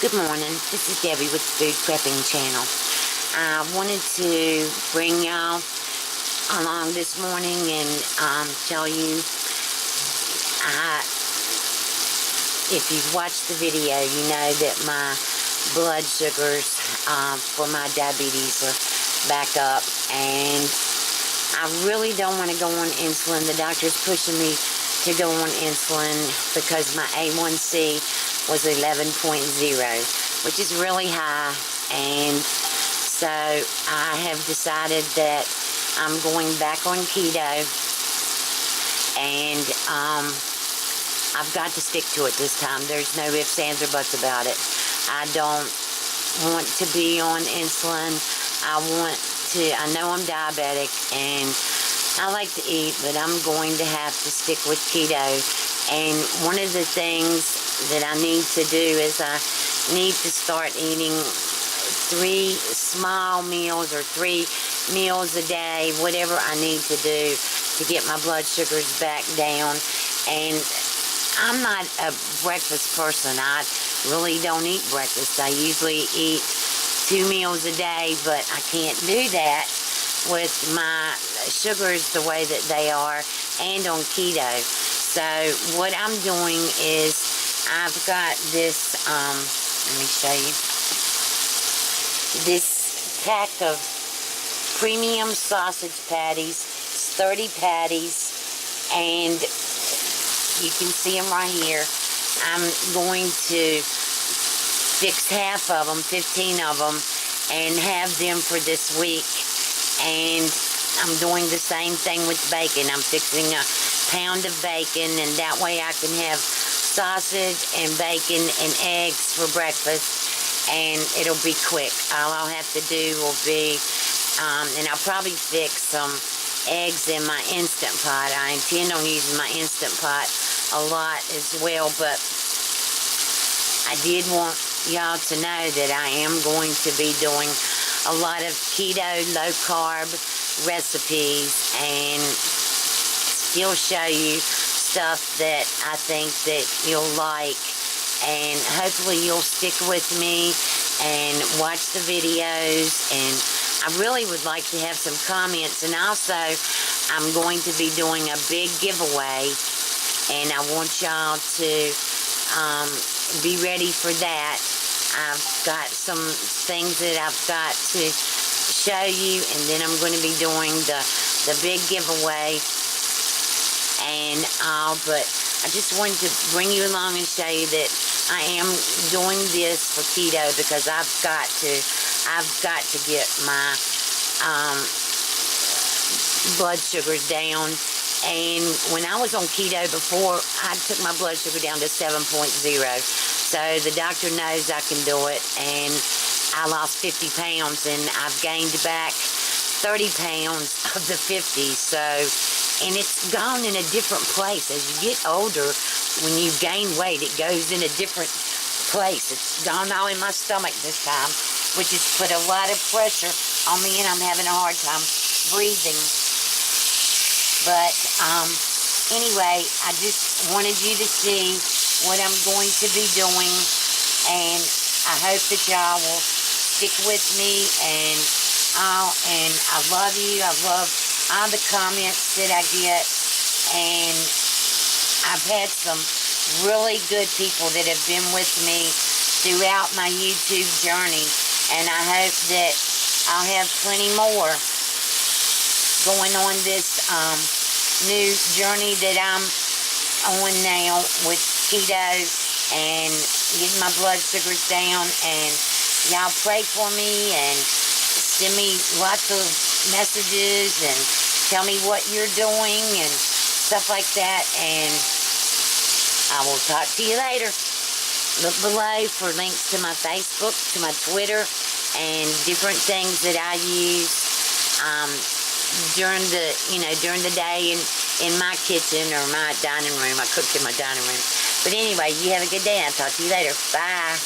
Good morning, this is Debbie with the Food Prepping channel. I wanted to bring y'all along this morning and tell you, if you've watched the video, you know that my blood sugars for my diabetes are back up, and I really don't want to go on insulin. The doctor's pushing me to go on insulin because my A1C was 11.0, which is really high, and so I have decided that I'm going back on keto, and I've got to stick to it this time. There's no ifs, ands, or buts about it. I don't want to be on insulin. I know I'm diabetic, and I like to eat, but I'm going to have to stick with keto. And one of the things that I need to do is I need to start eating 3 small meals or 3 meals a day, whatever I need to do to get my blood sugars back down. And I'm not a breakfast person. I really don't eat breakfast. I usually eat 2 meals a day, but I can't do that with my sugars the way that they are and on keto. So what I'm doing is I've got this, let me show you, this pack of premium sausage patties. It's 30 patties, and you can see them right here. I'm going to fix half of them, 15 of them, and have them for this week. And I'm doing the same thing with bacon. I'm fixing a pound of bacon, and that way I can have sausage and bacon and eggs for breakfast, and it'll be quick. All I'll have to do will be, and I'll probably fix some eggs in my Instant Pot. I intend on using my Instant Pot a lot as well, but I did want y'all to know that I am going to be doing a lot of keto, low-carb recipes, and still show you stuff that I think that you'll like, and hopefully you'll stick with me and watch the videos. And I really would like to have some comments, and also I'm going to be doing a big giveaway, and I want y'all to be ready for that. I've got some things that I've got to show you, and then I'm going to be doing the big giveaway and all. But I just wanted to bring you along and show you that I am doing this for keto because I've got to get my blood sugars down. And when I was on keto before, I took my blood sugar down to 7.0. So the doctor knows I can do it, and I lost 50 pounds, and I've gained back 30 pounds of the 50. So, and it's gone in a different place. As you get older, when you gain weight, it goes in a different place. It's gone all in my stomach this time, which has put a lot of pressure on me, and I'm having a hard time breathing. But anyway, I just wanted you to see what I'm going to be doing, and I hope that y'all will stick with me, and I love you. I love all the comments that I get, and I've had some really good people that have been with me throughout my YouTube journey, and I hope that I'll have plenty more going on this new journey that I'm on now with keto and getting my blood sugars down. And y'all pray for me and send me lots of messages and tell me what you're doing and stuff like that. And I will talk to you later. Look below for links to my Facebook, to my Twitter, and different things that I use during the day in my kitchen or my dining room. I cook in my dining room. But anyway, you have a good day, and I'll talk to you later. Bye.